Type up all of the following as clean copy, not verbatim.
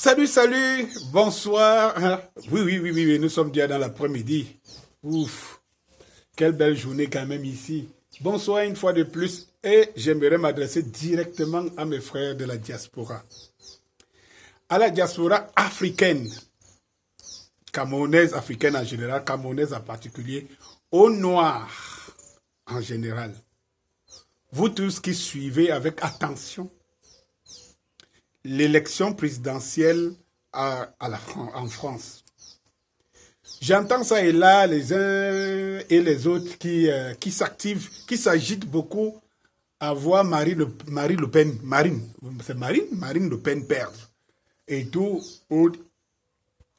Salut, salut, bonsoir. Oui, nous sommes déjà dans l'après-midi. Ouf, quelle belle journée quand même ici. Bonsoir une fois de plus et j'aimerais m'adresser directement à mes frères de la diaspora. À la diaspora africaine, camerounaise, africaine en général, camerounaise en particulier, aux Noirs en général. Vous tous qui suivez avec attention l'élection présidentielle en France. J'entends ça et là, les uns et les autres qui s'activent, qui s'agitent beaucoup à voir Marine Le Pen perdre. Et tout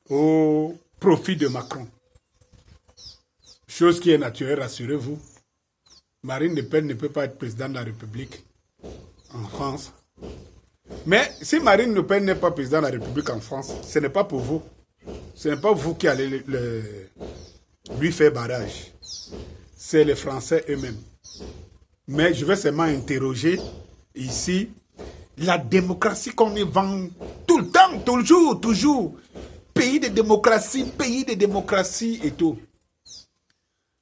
au profit de Macron. Chose qui est naturelle, rassurez-vous. Marine Le Pen ne peut pas être président de la République en France. Mais si Marine Le Pen n'est pas président de la République en France, ce n'est pas pour vous. Ce n'est pas vous qui allez lui faire barrage. C'est les Français eux-mêmes. Mais je vais seulement interroger ici la démocratie qu'on me vend tout le temps, toujours. Pays de démocratie et tout.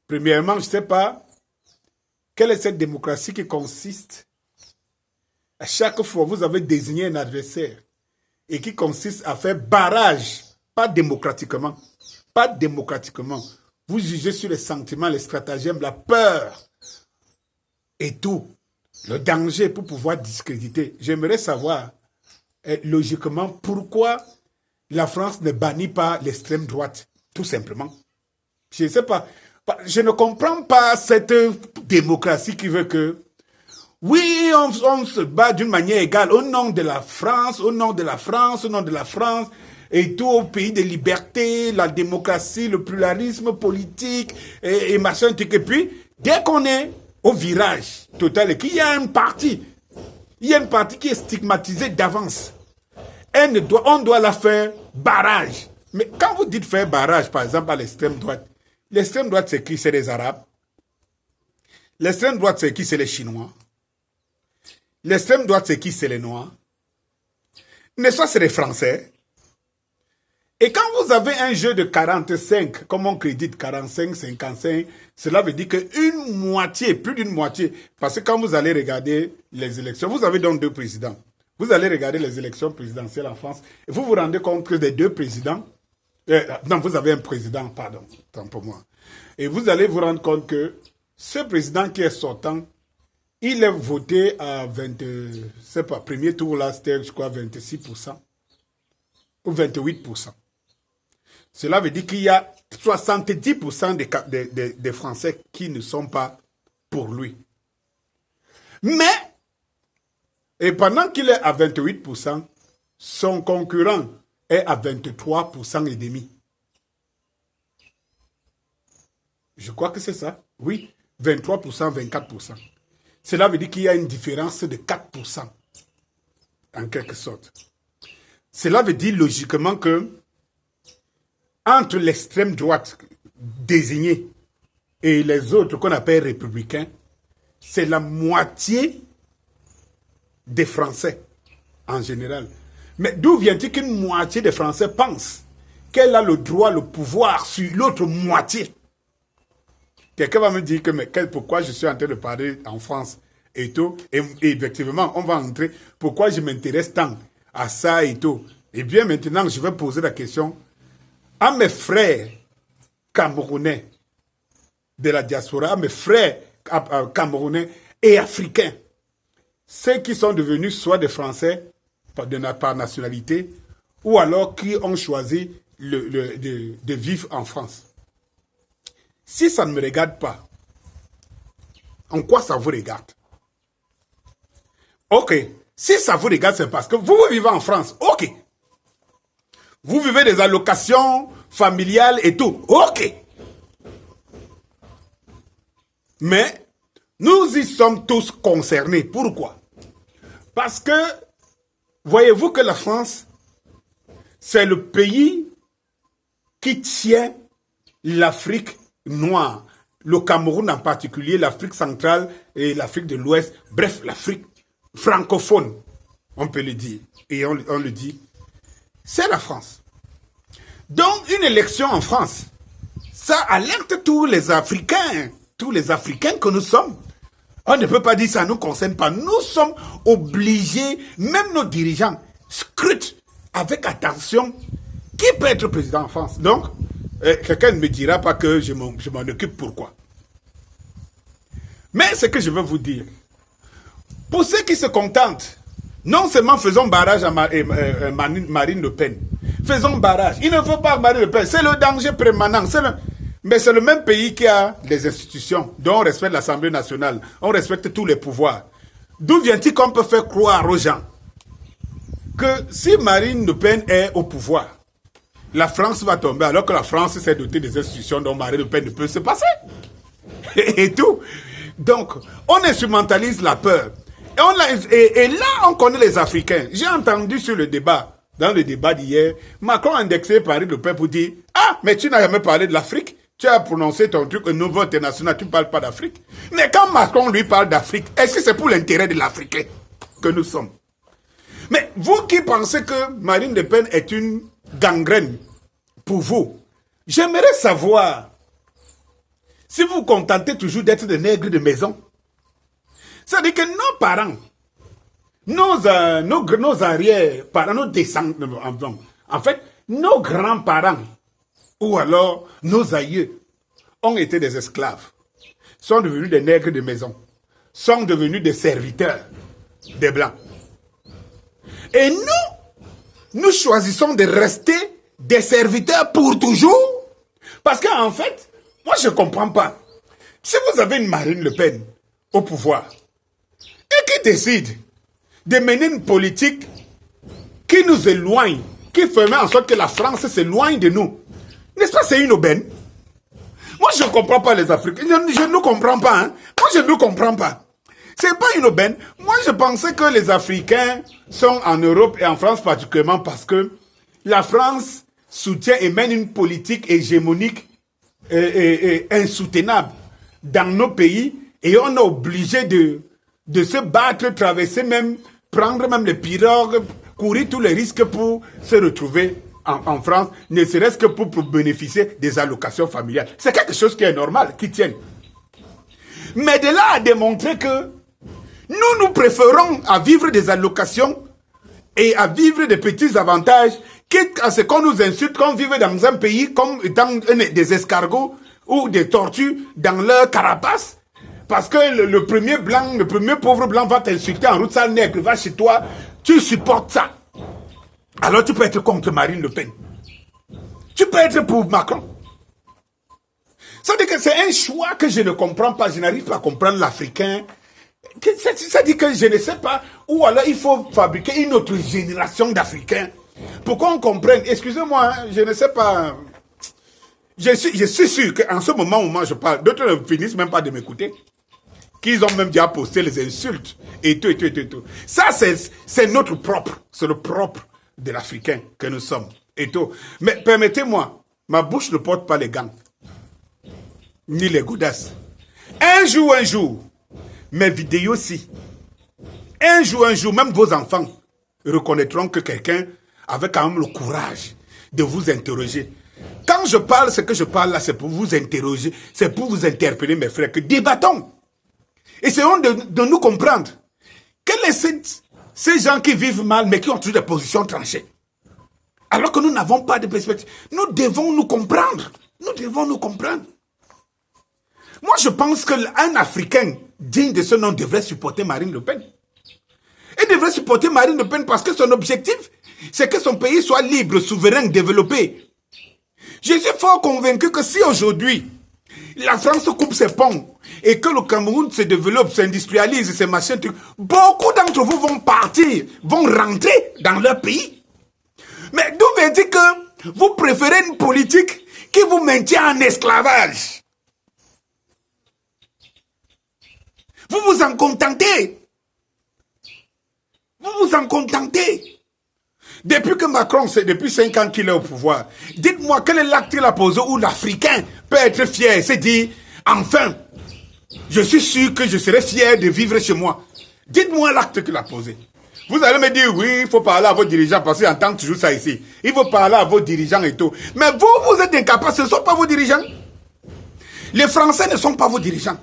Premièrement, je ne sais pas quelle est cette démocratie qui consiste. À chaque fois, vous avez désigné un adversaire et qui consiste à faire barrage, pas démocratiquement. Vous jugez sur les sentiments, les stratagèmes, la peur et tout. Le danger pour pouvoir discréditer. J'aimerais savoir, logiquement, pourquoi la France ne bannit pas l'extrême droite, tout simplement. Je ne sais pas. Je ne comprends pas cette démocratie qui veut que oui, on se bat d'une manière égale au nom de la France, et tout au pays de liberté, la démocratie, le pluralisme politique, et machin, et puis, dès qu'on est au virage total, et qu'il y a un parti qui est stigmatisé d'avance, on doit la faire barrage. Mais quand vous dites faire barrage, par exemple, à l'extrême droite c'est qui? C'est les Arabes. L'extrême droite, c'est qui? C'est les Chinois. L'extrême droite, c'est qui? C'est les Noirs. N'est-ce pas, c'est les Français. Et quand vous avez un jeu de 45, comme on crédite 45, 55, cela veut dire qu'une moitié, plus d'une moitié, parce que quand vous allez regarder les élections, vous avez donc deux présidents. Vous allez regarder les élections présidentielles en France, et vous vous rendez compte que les deux présidents, non, vous avez un président, pardon, tant pour moi. Et vous allez vous rendre compte que ce président qui est sortant, il est voté à 20, premier tour là, c'était, je crois, 26% ou 28%. Cela veut dire qu'il y a 70% des Français qui ne sont pas pour lui. Mais, et pendant qu'il est à 28%, son concurrent est à 23% et demi. Je crois que c'est ça. Oui, 23%, 24%. Cela veut dire qu'il y a une différence de 4%, en quelque sorte. Cela veut dire logiquement que entre l'extrême droite désignée et les autres qu'on appelle républicains, c'est la moitié des Français en général. Mais d'où vient-il qu'une moitié des Français pensent qu'elle a le droit, le pouvoir sur l'autre moitié? Quelqu'un va me dire que mais pourquoi je suis en train de parler en France et tout, et effectivement, on va entrer, pourquoi je m'intéresse tant à ça et tout. Et bien maintenant, je vais poser la question à mes frères camerounais de la diaspora, à mes frères camerounais et africains, ceux qui sont devenus soit des Français par nationalité, ou alors qui ont choisi de vivre en France. Si ça ne me regarde pas, en quoi ça vous regarde? Ok, si ça vous regarde, c'est parce que vous vivez en France. Ok. Vous vivez des allocations familiales et tout. Ok. Mais nous y sommes tous concernés. Pourquoi? Parce que, voyez-vous que la France, c'est le pays qui tient l'Afrique noire. Le Cameroun en particulier, l'Afrique centrale et l'Afrique de l'Ouest. Bref, l'Afrique francophone, on peut le dire. Et on le dit. c'est la France. Donc, une élection en France, ça alerte tous les Africains que nous sommes. On ne peut pas dire ça ne nous concerne pas. Nous sommes obligés, même nos dirigeants scrutent avec attention qui peut être président en France. Donc, quelqu'un ne me dira pas que je m'en occupe pourquoi. Mais ce que je veux vous dire, pour ceux qui se contentent, non seulement faisons barrage à Marine Le Pen, faisons barrage. Il ne faut pas Marine Le Pen, c'est le danger permanent. Mais c'est le même pays qui a des institutions, dont on respecte l'Assemblée nationale, on respecte tous les pouvoirs. D'où vient-il qu'on peut faire croire aux gens que si Marine Le Pen est au pouvoir, la France va tomber, alors que la France s'est dotée des institutions dont Marine Le Pen ne peut se passer. Et tout. Donc, on instrumentalise la peur. Et là, on connaît les Africains. J'ai entendu sur le débat, dans le débat d'hier, Macron a indexé Marine Le Pen pour dire « Ah, mais tu n'as jamais parlé de l'Afrique. Tu as prononcé ton truc, un nouveau international, tu ne parles pas d'Afrique. » Mais quand Macron lui parle d'Afrique, est-ce que c'est pour l'intérêt de l'Africain que nous sommes? Mais vous qui pensez que Marine Le Pen est une gangrène pour vous, j'aimerais savoir si vous vous contentez toujours d'être des nègres de maison. C'est-à-dire que nos parents, nos arrière-parents, nos descendants, en fait, nos grands-parents, ou alors nos aïeux, ont été des esclaves, sont devenus des nègres de maison, sont devenus des serviteurs des Blancs. Et nous choisissons de rester des serviteurs pour toujours. Parce qu'en fait, moi je ne comprends pas. Si vous avez une Marine Le Pen au pouvoir, et qui décide de mener une politique qui nous éloigne, qui fait en sorte que la France s'éloigne de nous, n'est-ce pas, c'est une aubaine? Moi, je ne comprends pas les Africains. Je ne nous comprends pas. Hein? Moi, je ne nous comprends pas. C'est pas une aubaine. Moi, je pensais que les Africains sont en Europe et en France particulièrement parce que la France soutient et mène une politique hégémonique et insoutenable dans nos pays et on est obligé de se battre, traverser même, prendre même les pirogues, courir tous les risques pour se retrouver en France, ne serait-ce que pour bénéficier des allocations familiales. C'est quelque chose qui est normal, qui tient. Mais de là à démontrer que nous préférons à vivre des allocations et à vivre des petits avantages, quitte à ce qu'on nous insulte, qu'on vive dans un pays comme étant des escargots ou des tortues dans leur carapace, parce que le premier blanc, le premier pauvre blanc va t'insulter en route, sale nègre, va chez toi, tu supportes ça. Alors tu peux être contre Marine Le Pen. Tu peux être pour Macron. Ça veut dire que c'est un choix que je ne comprends pas. Je n'arrive pas à comprendre l'Africain. Ça dit que je ne sais pas. Ou alors il faut fabriquer une autre génération d'Africains. Pour qu'on comprenne. Excusez-moi, hein, je ne sais pas. Je suis sûr qu'en ce moment où moi je parle, d'autres ne finissent même pas de m'écouter. Qu'ils ont même déjà posté les insultes. Et tout. Ça, c'est notre propre. C'est le propre de l'Africain que nous sommes. Et tout. Mais permettez-moi, ma bouche ne porte pas les gants. Ni les godasses. Un jour, mes vidéos aussi. Un jour, même vos enfants reconnaîtront que quelqu'un avait quand même le courage de vous interroger. Quand je parle, ce que je parle là, c'est pour vous interroger, c'est pour vous interpeller, mes frères, que débattons. Essayons de nous comprendre. Quels sont ces gens qui vivent mal, mais qui ont toujours des positions tranchées? Alors que nous n'avons pas de perspective. Nous devons nous comprendre. Moi, je pense qu'un Africain digne de ce nom devrait supporter Marine Le Pen. Il devrait supporter Marine Le Pen parce que son objectif, c'est que son pays soit libre, souverain, développé. Je suis fort convaincu que si aujourd'hui, la France coupe ses ponts et que le Cameroun se développe, s'industrialise, ces machins, beaucoup d'entre vous vont partir, vont rentrer dans leur pays. Mais d'où vient-il que vous préférez une politique qui vous maintient en esclavage? Vous vous en contentez. Depuis que Macron, c'est depuis 5 ans qu'il est au pouvoir, dites-moi quel est l'acte qu'il a posé où l'Africain peut être fier, se dire, enfin, je suis sûr que je serai fier de vivre chez moi. Dites-moi l'acte qu'il a posé. Vous allez me dire, oui, il faut parler à vos dirigeants parce qu'ils entendent toujours ça ici. Il faut parler à vos dirigeants et tout. Mais vous, vous êtes incapables, ce ne sont pas vos dirigeants. Les Français ne sont pas vos dirigeants.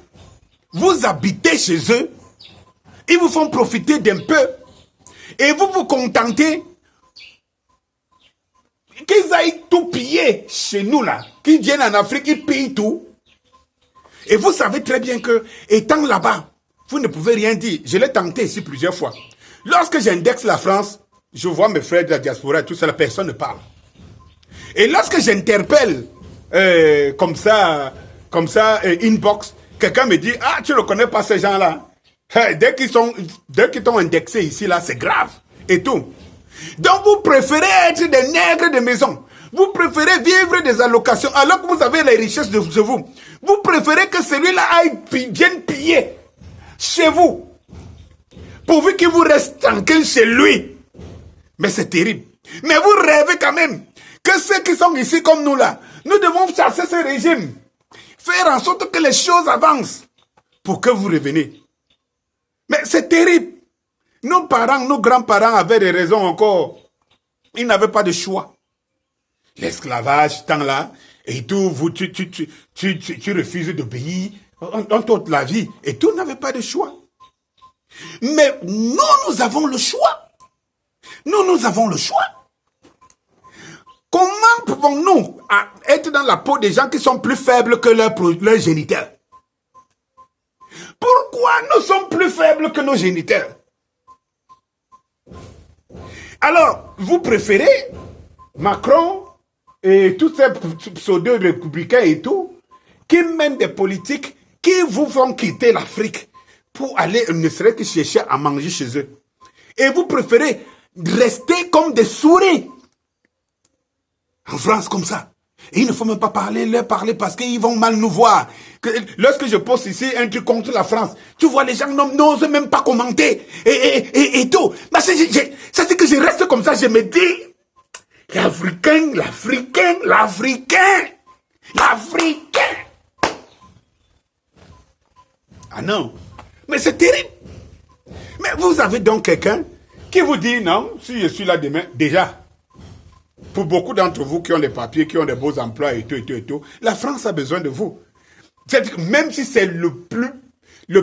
Vous habitez chez eux, ils vous font profiter d'un peu et vous vous contentez qu'ils aillent tout piller chez nous là, qu'ils viennent en Afrique, ils pillent tout. Et vous savez très bien que, étant là-bas, vous ne pouvez rien dire. Je l'ai tenté ici plusieurs fois. Lorsque j'indexe la France, je vois mes frères de la diaspora, tout ça, la personne ne parle. Et lorsque j'interpelle comme ça, inbox, quelqu'un me dit, ah, tu ne connais pas ces gens-là. Dès qu'ils t'ont indexé ici, là, c'est grave. Et tout. Donc, vous préférez être des nègres de maison. Vous préférez vivre des allocations alors que vous avez les richesses de vous. Vous préférez que celui-là vienne piller chez vous. Pourvu qu'il vous reste tranquille chez lui. Mais c'est terrible. Mais vous rêvez quand même que ceux qui sont ici comme nous là, nous devons chasser ce régime. Faire en sorte que les choses avancent pour que vous reveniez. Mais c'est terrible. Nos parents, nos grands-parents avaient des raisons encore. Ils n'avaient pas de choix. L'esclavage, tant là, et tout, tu refuses d'obéir dans toute la vie. Et tout n'avait pas de choix. Mais nous avons le choix. Nous avons le choix. Comment pouvons-nous être dans la peau des gens qui sont plus faibles que leurs géniteurs? Pourquoi nous sommes plus faibles que nos géniteurs? Alors, vous préférez Macron et tous ces pseudo-républicains et tout, qui mènent des politiques qui vous font quitter l'Afrique pour aller, ne serait-ce que chercher à manger chez eux. Et vous préférez rester comme des souris en France comme ça. Et il ne faut même pas leur parler parce qu'ils vont mal nous voir. Lorsque je poste ici un truc contre la France, tu vois, les gens n'osent même pas commenter et tout. Mais ça c'est que je reste comme ça, je me dis, l'Africain. Ah non, mais c'est terrible. Mais vous avez donc quelqu'un qui vous dit, non, si je suis là demain, déjà, pour beaucoup d'entre vous qui ont des papiers, qui ont des beaux emplois et tout, la France a besoin de vous. Même si c'est le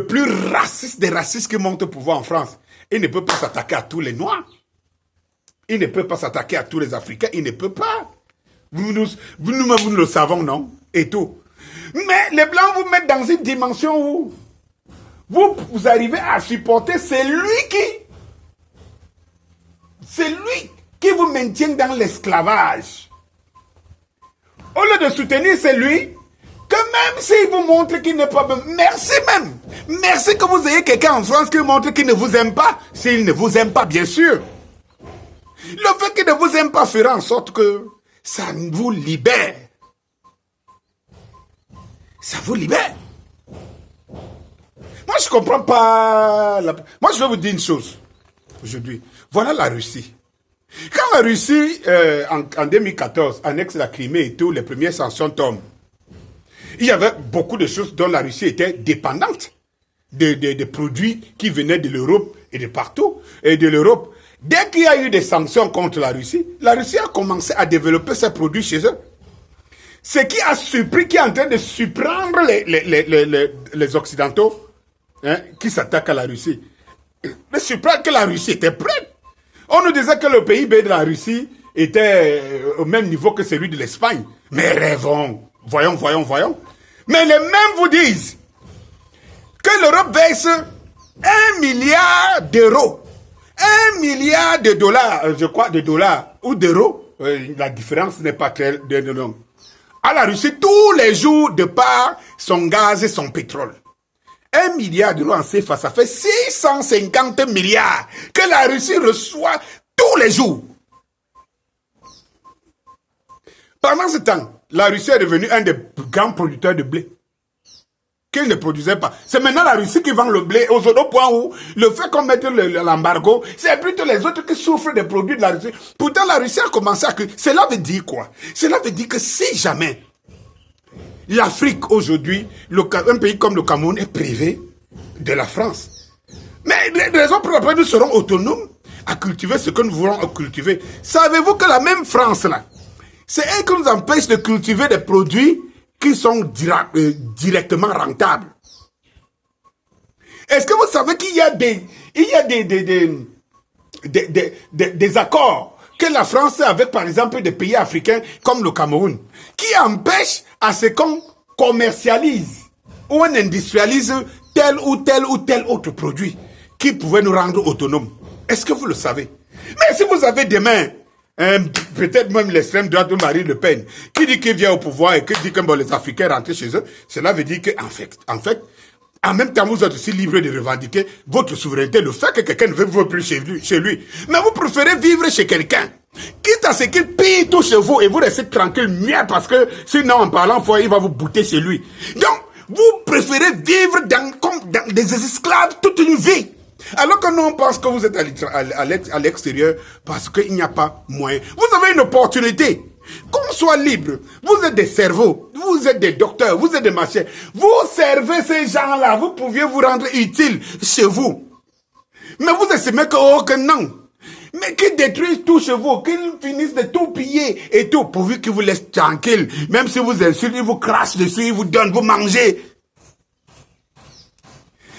plus raciste des racistes qui monte au pouvoir en France, il ne peut pas s'attaquer à tous les Noirs. Il ne peut pas s'attaquer à tous les Africains. Il ne peut pas. Nous le savons, non? Et tout. Mais les Blancs vous mettent dans une dimension où vous arrivez à supporter celui qui vous maintient dans l'esclavage. Au lieu de soutenir celui que même s'il vous montre qu'il n'est pas bon, merci même. Merci que vous ayez quelqu'un en France qui montre qu'il ne vous aime pas, s'il ne vous aime pas, bien sûr. Le fait qu'il ne vous aime pas fera en sorte que ça vous libère. Ça vous libère. Moi, je ne comprends pas. Moi, je vais vous dire une chose aujourd'hui. Voilà la Russie. Quand la Russie, en 2014, annexe la Crimée et tout, les premières sanctions tombent, il y avait beaucoup de choses dont la Russie était dépendante. Des produits qui venaient de l'Europe et de partout. Et de l'Europe. Dès qu'il y a eu des sanctions contre la Russie a commencé à développer ses produits chez eux. Ce qui a surpris, qui est en train de surprendre les Occidentaux, hein, qui s'attaquent à la Russie. Mais surprendre que la Russie était prête. On nous disait que le PIB de la Russie était au même niveau que celui de l'Espagne. Mais rêvons. Voyons. Mais les mêmes vous disent que l'Europe baisse 1 milliard d'euros. 1 milliard de dollars, je crois, de dollars ou d'euros. La différence n'est pas très longue. À la Russie, tous les jours, de par son gaz et son pétrole. 1 milliard d'euros en CFA, ça fait 650 milliards que la Russie reçoit tous les jours. Pendant ce temps, la Russie est devenue un des plus grands producteurs de blé. Qu'il ne produisait pas. C'est maintenant la Russie qui vend le blé au point où le fait qu'on mette l'embargo, c'est plutôt les autres qui souffrent des produits de la Russie. Pourtant, la Russie a commencé à... Cela veut dire quoi? Cela veut dire que si jamais l'Afrique aujourd'hui, un pays comme le Cameroun est privé de la France, mais les raisons pour lesquelles nous serons autonomes, à cultiver ce que nous voulons cultiver. Savez-vous que la même France, là, c'est elle qui nous empêche de cultiver des produits qui sont directement rentables. Est-ce que vous savez qu'il y a des accords que la France a avec, par exemple, des pays africains comme le Cameroun, qui empêchent à ce qu'on commercialise ou on industrialise tel ou tel ou tel autre produit qui pouvait nous rendre autonomes. Est-ce que vous le savez? Mais si vous avez demain, peut-être même l'extrême droite de Marine Le Pen, qui dit qu'il vient au pouvoir et qui dit que bon, les Africains rentrent chez eux, cela veut dire qu'en fait, en même temps, vous êtes aussi libre de revendiquer votre souveraineté, le fait que quelqu'un ne veut plus chez lui. Mais vous préférez vivre chez quelqu'un, quitte à ce qu'il pille tout chez vous et vous restez tranquille, mieux parce que sinon, en parlant fort, il va vous bouter chez lui. Donc, vous préférez vivre comme dans des esclaves toute une vie. Alors que nous, on pense que vous êtes à l'extérieur parce qu'il n'y a pas moyen. Vous avez une opportunité. Qu'on soit libre. Vous êtes des cerveaux. Vous êtes des docteurs. Vous êtes des machins. Vous servez ces gens-là. Vous pouviez vous rendre utile chez vous. Mais vous estimez que, oh, que non. Mais qu'ils détruisent tout chez vous. Qu'ils finissent de tout piller et tout. Pourvu qu'ils vous laissent tranquille. Même si vous insultent, ils vous crachent dessus, ils vous donnent, vous mangez.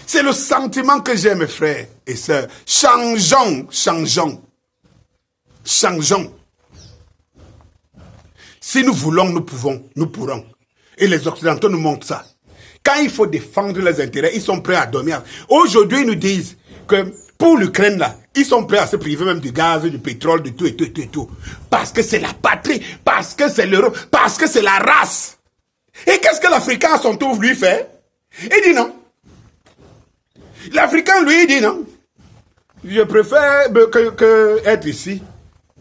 C'est le sentiment que j'ai, mes frères et sœurs. Changeons. Si nous voulons, nous pouvons, nous pourrons. Et les Occidentaux nous montrent ça. Quand il faut défendre les intérêts, ils sont prêts à dormir. Aujourd'hui, ils nous disent que pour l'Ukraine, là, ils sont prêts à se priver même du gaz, du pétrole, de tout et tout et tout et tout. Parce que c'est la patrie, parce que c'est l'Europe, parce que c'est la race. Et qu'est-ce que l'Africain à son tour lui fait? Il dit non. L'Africain, lui, il dit non. Je préfère que être ici,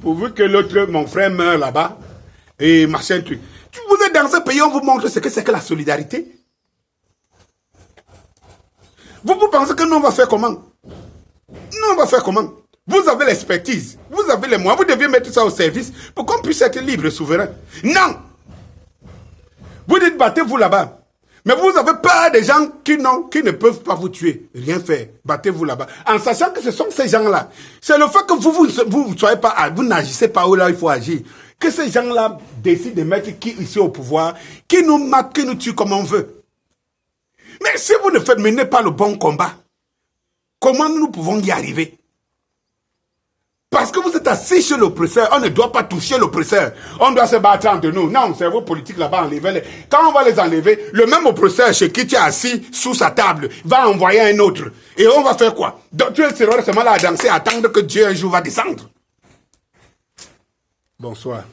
pourvu que l'autre, mon frère, meurt là-bas. Et machin truc. Vous êtes dans ce pays, on vous montre ce que c'est que la solidarité. Vous pensez que nous, on va faire comment? Nous, on va faire comment? Vous avez l'expertise, vous avez les moyens, vous deviez mettre ça au service pour qu'on puisse être libre et souverain. Non! Vous dites, battez-vous là-bas. Mais vous avez peur des gens qui ne peuvent pas vous tuer. Rien faire. Battez-vous là-bas. En sachant que ce sont ces gens-là. C'est le fait que vous n'agissez pas où là il faut agir. Que ces gens-là décident de mettre qui ici au pouvoir, qui nous matent, qui nous tue comme on veut. Mais si vous ne menez pas le bon combat, comment nous pouvons y arriver? Parce que vous êtes assis chez l'oppresseur, on ne doit pas toucher l'oppresseur. On doit se battre entre nous. Non, c'est vos politiques là-bas, enlevez-les. Quand on va les enlever, le même oppresseur chez qui tu es assis sous sa table va envoyer un autre. Et on va faire quoi? Donc tu seras seulement là à danser, à attendre que Dieu un jour va descendre. Bonsoir.